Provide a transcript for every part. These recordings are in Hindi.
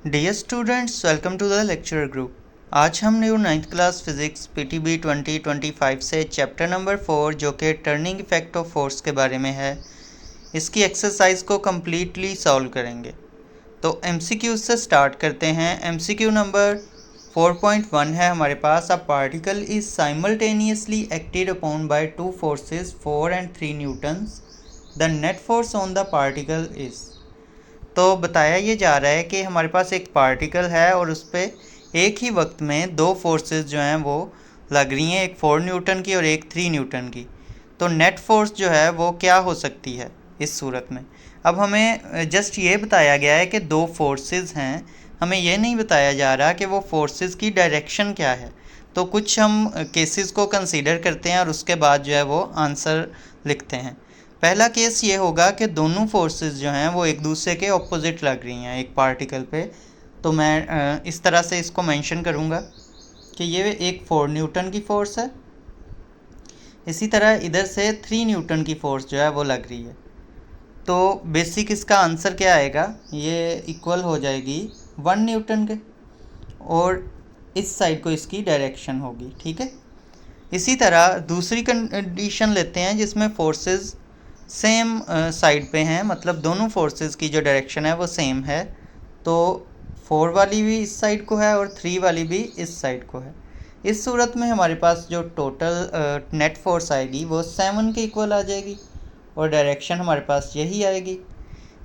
Dear students, welcome to the lecture group. आज हम new 9th class physics PTB 2025 से चैप्टर नंबर 4 जो कि टर्निंग इफेक्ट ऑफ फोर्स के बारे में है, इसकी एक्सरसाइज को कम्प्लीटली सॉल्व करेंगे। तो एमसीक्यू से स्टार्ट करते हैं। एमसीक्यू नंबर 4.1 है हमारे पास। A particle is simultaneously acted upon by two forces 4 and 3 newtons. The net force on the particle is. तो बताया ये जा रहा है कि हमारे पास एक पार्टिकल है और उस पर एक ही वक्त में दो फोर्सेस जो हैं वो लग रही हैं, एक 4 न्यूटन की और एक 3 न्यूटन की। तो नेट फोर्स जो है वो क्या हो सकती है इस सूरत में। अब हमें जस्ट ये बताया गया है कि दो फोर्सेस हैं, हमें ये नहीं बताया जा रहा कि वो फोर्सेस की डायरेक्शन क्या है। तो कुछ हम केसेस को कंसीडर करते हैं और उसके बाद जो है वो आंसर लिखते हैं। पहला केस ये होगा कि दोनों फोर्सेस जो हैं वो एक दूसरे के ऑपोजिट लग रही हैं एक पार्टिकल पे। तो मैं इस तरह से इसको मेंशन करूँगा कि ये एक 4 न्यूटन की फ़ोर्स है, इसी तरह इधर से 3 न्यूटन की फ़ोर्स जो है वो लग रही है। तो बेसिक इसका आंसर क्या आएगा, ये इक्वल हो जाएगी 1 न्यूटन के, और इस साइड को इसकी डायरेक्शन होगी। ठीक है। इसी तरह दूसरी कंडीशन लेते हैं जिसमें फोर्सेस सेम साइड पे हैं, मतलब दोनों फोर्सेस की जो डायरेक्शन है वो सेम है। तो 4 वाली भी इस साइड को है और 3 वाली भी इस साइड को है। इस सूरत में हमारे पास जो टोटल नेट फोर्स आएगी वो 7 के इक्वल आ जाएगी और डायरेक्शन हमारे पास यही आएगी।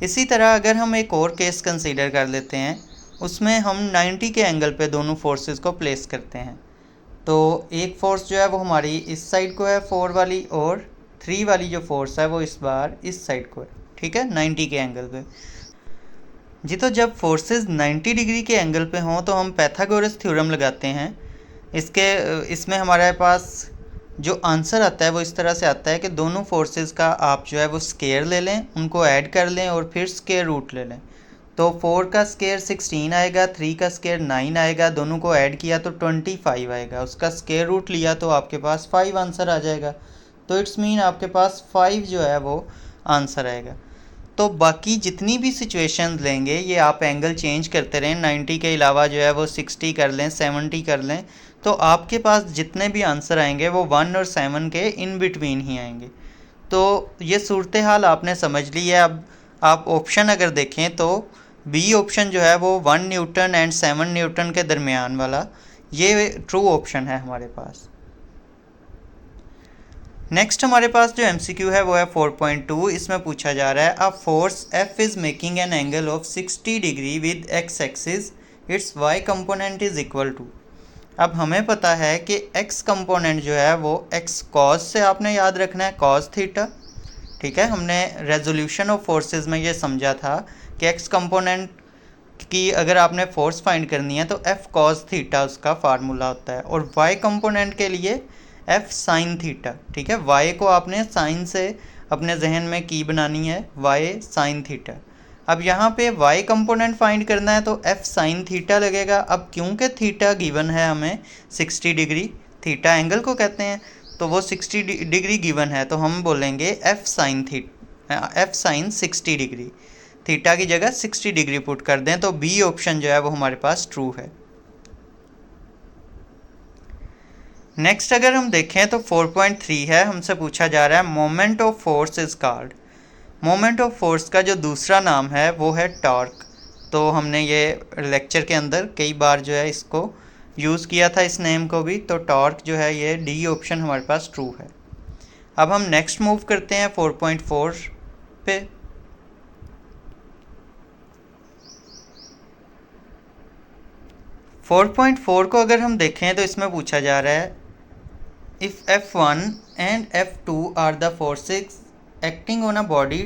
इसी तरह अगर हम एक और केस कंसीडर कर लेते हैं, उसमें हम 90 के एंगल पे दोनों फोर्सेस को प्लेस करते हैं। तो एक फ़ोर्स जो है वो हमारी इस साइड को है 4 वाली, और 3 वाली जो फोर्स है वो इस बार इस साइड को है। ठीक है, 90 के एंगल पे जी। तो जब फोर्सेस 90 डिग्री के एंगल पे हों तो हम पैथागोरस थ्योरम लगाते हैं। इसमें हमारे पास जो आंसर आता है वो इस तरह से आता है कि दोनों फोर्सेस का आप जो है वो स्केयर ले लें, उनको ऐड कर लें और फिर स्केयर रूट ले लें। तो 4 का स्केयर 16 आएगा, 3 का स्केयर 9 आएगा, दोनों को ऐड किया तो 25 आएगा, उसका स्केयर रूट लिया तो आपके पास 5 आंसर आ जाएगा। तो इट्स मीन आपके पास 5 जो है वो आंसर आएगा। तो बाकी जितनी भी सिचुएशंस लेंगे ये आप एंगल चेंज करते रहें, 90 के अलावा जो है वो 60 कर लें, 70 कर लें, तो आपके पास जितने भी आंसर आएंगे वो 1 और 7 के इन बिटवीन ही आएंगे। तो ये सूरत हाल आपने समझ ली है। अब आप ऑप्शन अगर देखें तो बी ऑप्शन जो है वो 1 न्यूटन एंड 7 न्यूटन के दरमियान वाला ये ट्रू ऑप्शन है हमारे पास। नेक्स्ट हमारे पास जो एमसीक्यू है वो है 4.2। इसमें पूछा जा रहा है a force F is making an angle of 60 degree with X axis, its Y component is equal to. अब हमें पता है कि एक्स कंपोनेंट जो है वो एक्स कॉस से आपने याद रखना है, कॉस थीटा। ठीक है, हमने रेजोल्यूशन ऑफ फोर्सेस में ये समझा था कि एक्स कंपोनेंट की अगर आपने फोर्स फाइंड करनी है तो एफ कॉस थीटा उसका फार्मूला होता है, और वाई कंपोनेंट के लिए एफ साइन थीटा। ठीक है, वाई को आपने साइन से अपने जहन में की बनानी है, वाई साइन थीटा। अब यहाँ पे वाई कंपोनेंट फाइंड करना है तो एफ साइन थीटा लगेगा। अब क्योंकि थीटा गिवन है हमें 60 डिग्री, थीटा एंगल को कहते हैं, तो वो 60 डिग्री गिवन है, तो हम बोलेंगे एफ साइन 60 डिग्री। थीटा की जगह 60 डिग्री पुट कर दें तो बी ऑप्शन जो है वो हमारे पास ट्रू है। नेक्स्ट अगर हम देखें तो 4.3 है, हमसे पूछा जा रहा है moment of force is called. Moment of force का जो दूसरा नाम है वो है टॉर्क। तो हमने ये लेक्चर के अंदर कई बार जो है इसको यूज़ किया था, इस नेम को भी। तो टॉर्क जो है ये डी ऑप्शन हमारे पास ट्रू है। अब हम नेक्स्ट मूव करते हैं 4.4 पे। फोर पॉइंट फोर को अगर हम देखें तो इसमें पूछा जा रहा है if F1 and F2 are the forces acting on a body,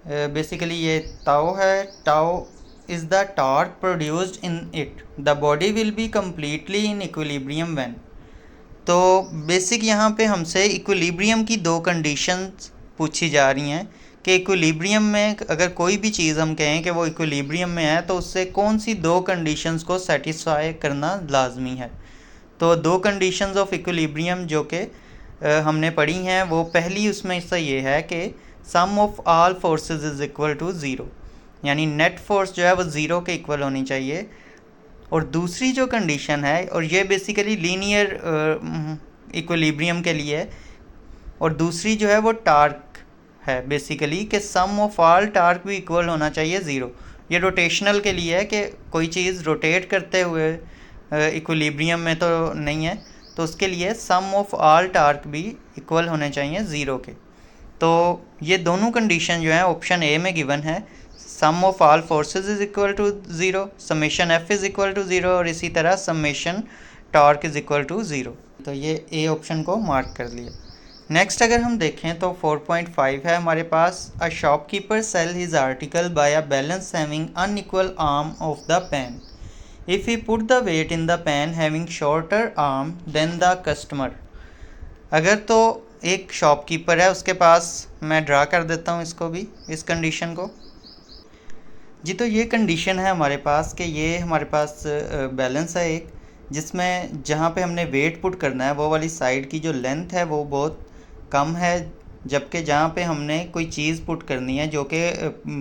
basically ये ताओ है, tau is the torque produced in it, the body will be completely in equilibrium when. तो बेसिक यहाँ पे हमसे इक्विलिब्रियम की दो कंडीशंस पूछी जा रही हैं कि इक्विलिब्रियम में अगर कोई भी चीज़ हम कहें कि वो इक्विलिब्रियम में है तो उससे कौन सी दो कंडीशंस को सेटिस्फाई करना लाजमी है। तो दो कंडीशंस ऑफ इक्विलिब्रियम जो कि हमने पढ़ी हैं, वो पहली उसमें से ये है कि sum of all forces is equal to zero. यानी नेट फोर्स जो है वो 0 के इक्वल होनी चाहिए। और दूसरी जो कंडीशन है, और ये बेसिकली लीनियर इक्विलिब्रियम के लिए है, और दूसरी जो है वो टार्क है बेसिकली कि सम ऑफ ऑल टार्क भी इक्वल होना चाहिए 0। ये रोटेशनल के लिए है कि कोई चीज़ रोटेट करते हुए इक्विलिब्रियम में तो नहीं है, तो उसके लिए सम ऑफ ऑल टार्क भी इक्वल होने चाहिए 0 के। तो ये दोनों कंडीशन जो है ऑप्शन ए में गिवन है, sum of all forces is equal to 0, summation F is equal to 0, और इसी तरह summation torque is equal to 0। तो ये ए ऑप्शन को मार्क कर लिया। नेक्स्ट अगर हम देखें तो 4.5 है हमारे पास, a shopkeeper sell his article by a balance having unequal arm of the pan if he put the weight in the pan having shorter arm then the customer. अगर तो एक शॉपकीपर है, उसके पास, मैं ड्रा कर देता हूँ इसको भी, इस कंडीशन को जी। तो ये कंडीशन है हमारे पास कि ये हमारे पास बैलेंस है एक, जिसमें जहाँ पे हमने वेट पुट करना है वो वाली साइड की जो लेंथ है वो बहुत कम है, जबकि जहाँ पे हमने कोई चीज़ पुट करनी है जो कि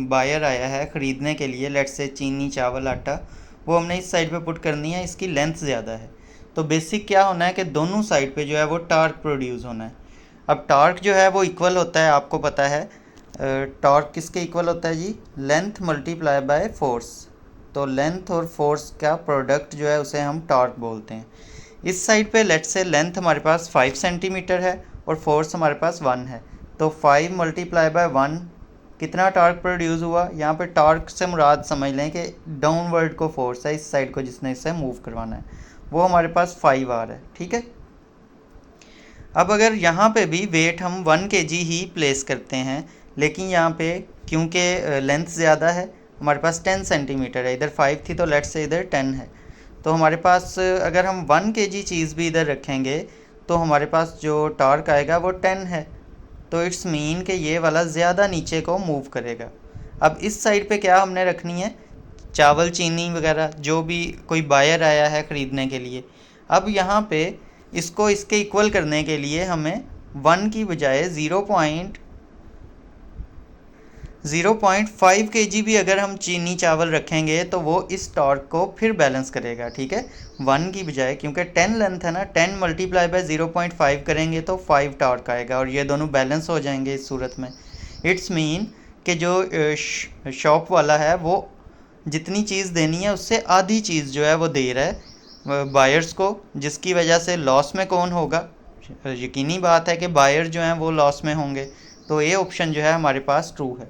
बायर आया है ख़रीदने के लिए, लेट्स से चीनी, चावल, आटा, वो हमने इस साइड पे पुट करनी है, इसकी लेंथ ज़्यादा है। तो बेसिक क्या होना है कि दोनों साइड पे जो है वो टार्क प्रोड्यूस होना है। अब टार्क जो है वो इक्वल होता है, आपको पता है टॉर्क किसके इक्वल होता है जी, लेंथ मल्टीप्लाई बाय फोर्स। तो लेंथ और फोर्स का प्रोडक्ट जो है उसे हम टॉर्क बोलते हैं। इस साइड पे लेट्स से लेंथ हमारे पास 5 सेंटीमीटर है और फोर्स हमारे पास 1 है, तो 5 मल्टीप्लाई बाय 1 कितना टॉर्क प्रोड्यूस हुआ। यहाँ पे टॉर्क से मुराद समझ लें कि डाउनवर्ड को फोर्स है, इस साइड को जिसने इससे मूव करवाना है, वो हमारे पास 5R है, ठीक है। अब अगर यहाँ पे भी वेट हम 1 kg ही प्लेस करते हैं, लेकिन यहाँ पे क्योंकि लेंथ ज़्यादा है, हमारे पास 10 सेंटीमीटर है, इधर 5 थी तो लेट्स से इधर 10 है, तो हमारे पास अगर हम 1 kg चीज़ भी इधर रखेंगे तो हमारे पास जो टॉर्क आएगा वो 10 है। तो इट्स मीन कि ये वाला ज़्यादा नीचे को मूव करेगा। अब इस साइड पे क्या हमने रखनी है, चावल, चीनी वगैरह, जो भी कोई बायर आया है ख़रीदने के लिए। अब यहाँ पे इसको इसके इक्वल करने के लिए हमें 1 की बजाय 0.5 kg भी अगर हम चीनी, चावल रखेंगे तो वो इस टॉर्क को फिर बैलेंस करेगा, ठीक है। 1 की बजाय, क्योंकि 10 लेंथ है ना, 10 मल्टीप्लाई बाय 0.5 करेंगे तो 5 टॉर्क आएगा, और ये दोनों बैलेंस हो जाएंगे इस सूरत में। इट्स मीन कि जो शॉप वाला है वो जितनी चीज़ देनी है उससे आधी चीज़ जो है वो दे रहा है बायर्स को, जिसकी वजह से लॉस में कौन होगा, यकीनी बात है कि बायर जो हैं वो लॉस में होंगे। तो ये ऑप्शन जो है हमारे पास ट्रू है।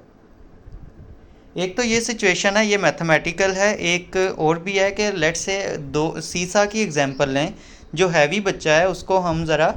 एक तो ये सिचुएशन है, ये मैथमेटिकल है। एक और भी है कि लेट्स से दो सीसा की एग्जांपल लें। जो हैवी बच्चा है उसको हम ज़रा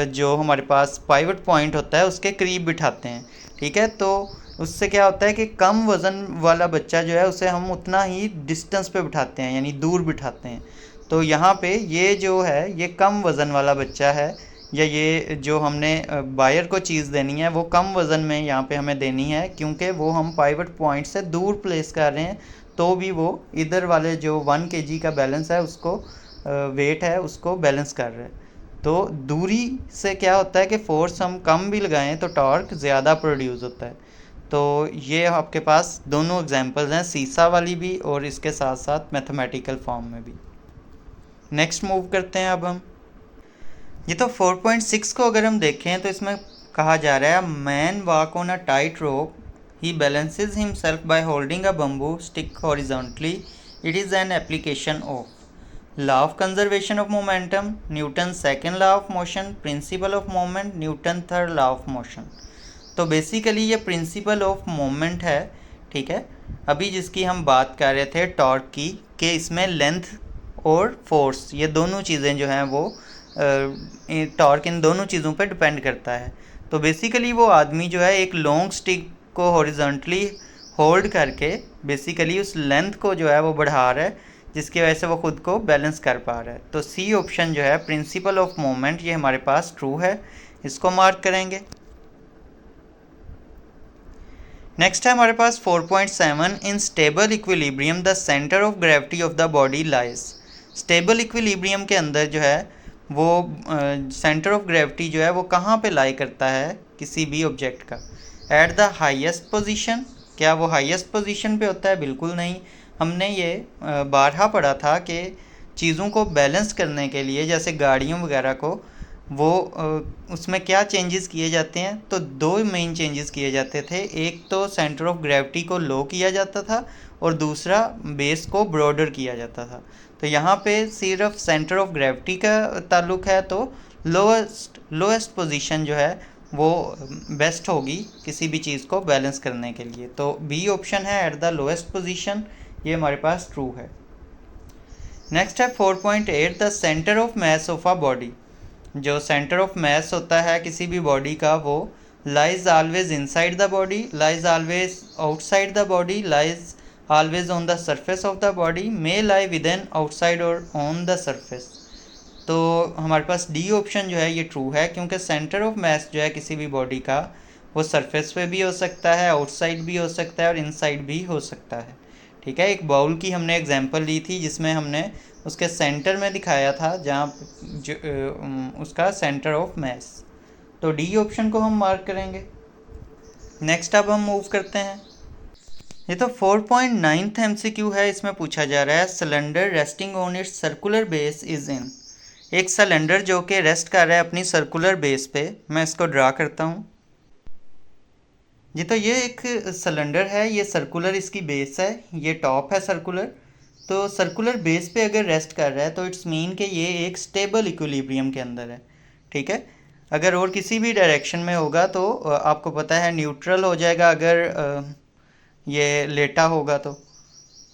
जो हमारे पास पाइवट पॉइंट होता है उसके करीब बिठाते हैं, ठीक है। तो उससे क्या होता है कि कम वज़न वाला बच्चा जो है उसे हम उतना ही डिस्टेंस पे बिठाते हैं, यानी दूर बिठाते हैं। तो यहाँ पे ये जो है ये कम वज़न वाला बच्चा है, या ये जो हमने बायर को चीज़ देनी है वो कम वज़न में यहाँ पे हमें देनी है, क्योंकि वो हम पाइवट पॉइंट से दूर प्लेस कर रहे हैं, तो भी वो इधर वाले जो 1 kg का बैलेंस है उसको वेट है उसको बैलेंस कर रहे हैं। तो दूरी से क्या होता है कि फोर्स हम कम भी लगाएं तो टॉर्क ज़्यादा प्रोड्यूस होता है। तो ये आपके पास दोनों एग्जांपल्स हैं, सीसा वाली भी और इसके साथ साथ मैथमेटिकल फॉर्म में भी। नेक्स्ट मूव करते हैं अब हम। ये तो 4.6 को अगर हम देखें तो इसमें कहा जा रहा है, man walk on a tight rope, he balances himself by holding a bamboo stick horizontally, it is an application of law of conservation of momentum, Newton second law of motion, principle of moment, Newton third law of motion. तो बेसिकली ये प्रिंसिपल ऑफ मोमेंट है, ठीक है। अभी जिसकी हम बात कर रहे थे टॉर्क की, कि इसमें लेंथ और फोर्स ये दोनों चीज़ें जो हैं वो टॉर्क इन दोनों चीज़ों पर डिपेंड करता है। तो बेसिकली वो आदमी जो है एक लॉन्ग स्टिक को हॉरिजॉन्टली होल्ड करके बेसिकली उस लेंथ को जो है वो बढ़ा रहा है, जिसकी वजह से वो खुद को बैलेंस कर पा रहा है। तो सी ऑप्शन जो है प्रिंसिपल ऑफ मोमेंट, ये हमारे पास ट्रू है, इसको मार्क करेंगे। नेक्स्ट है हमारे पास 4.7, in stable equilibrium the centre of gravity of the body lies. Stable equilibrium के अंदर जो है वो सेंटर ऑफ ग्रेविटी जो है वो कहाँ पे लाई करता है किसी भी ऑब्जेक्ट का, एट द हाईएस्ट पोजीशन, क्या वो हाईएस्ट पोजीशन पे होता है? बिल्कुल नहीं। हमने ये बारहा पढ़ा था कि चीज़ों को बैलेंस करने के लिए, जैसे गाड़ियों वगैरह को, वो उसमें क्या चेंजेस किए जाते हैं? तो दो मेन चेंजेस किए जाते थे। एक तो सेंटर ऑफ ग्रेविटी को लो किया जाता था और दूसरा बेस को ब्रॉडर किया जाता था। तो यहाँ पे सिर्फ सेंटर ऑफ ग्रेविटी का ताल्लुक है, तो लोएस्ट पोजीशन जो है वो बेस्ट होगी किसी भी चीज़ को बैलेंस करने के लिए। तो बी ऑप्शन है एट द लोएस्ट पोजीशन, ये हमारे पास ट्रू है। नेक्स्ट है 4.8 the centre of mass of a body. जो सेंटर ऑफ मास होता है किसी भी बॉडी का, वो lies always inside the body, lies always outside the body, lies always on the surface of the body, may lie with in, outside और ऑन द सरफेस। तो हमारे पास डी ऑप्शन जो है ये ट्रू है, क्योंकि सेंटर ऑफ मास जो है किसी भी बॉडी का, वो सरफेस पे भी हो सकता है, आउटसाइड भी हो सकता है और इनसाइड भी हो सकता है। ठीक है, एक बाउल की हमने एग्जांपल ली थी जिसमें हमने उसके सेंटर में दिखाया था जहाँ उसका सेंटर ऑफ मास। तो डी ऑप्शन को हम मार्क करेंगे। नेक्स्ट अब हम मूव करते हैं। ये तो 4.9 MCQ है। इसमें पूछा जा रहा है cylinder resting on it's circular base is in. एक सिलेंडर जो कि रेस्ट कर रहा है अपनी सर्कुलर बेस पे, मैं इसको ड्रा करता हूँ जी। तो ये एक सिलेंडर है, ये सर्कुलर इसकी बेस है, ये टॉप है सर्कुलर। तो सर्कुलर बेस पे अगर रेस्ट कर रहा है तो इट्स मीन कि ये एक स्टेबल इक्विलिब्रियम के अंदर है। ठीक है, अगर और किसी भी डायरेक्शन में होगा तो आपको पता है न्यूट्रल हो जाएगा अगर ये लेटा होगा तो,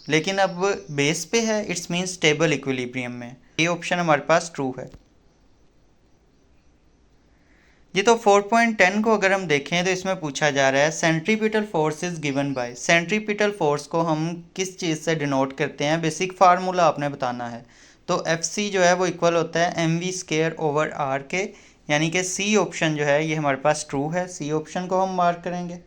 लेकिन अब बेस पे है, इट्स मीन स्टेबल इक्विलिब्रियम में। ये ऑप्शन हमारे पास ट्रू है जी। तो 4.10 को अगर हम देखें तो इसमें पूछा जा रहा है centripetal force is given by. Centripetal force को हम किस चीज़ से डिनोट करते हैं? बेसिक फार्मूला आपने बताना है। तो FC जो है वो इक्वल होता है mv²/r के, यानी कि सी ऑप्शन जो है ये हमारे पास ट्रू है। सी ऑप्शन को हम मार्क करेंगे।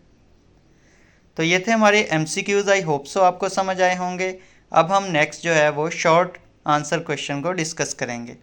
तो ये थे हमारे MCQs। आई होप सो आपको समझ आए होंगे। अब हम नेक्स्ट जो है वो शॉर्ट आंसर क्वेश्चन को डिस्कस करेंगे।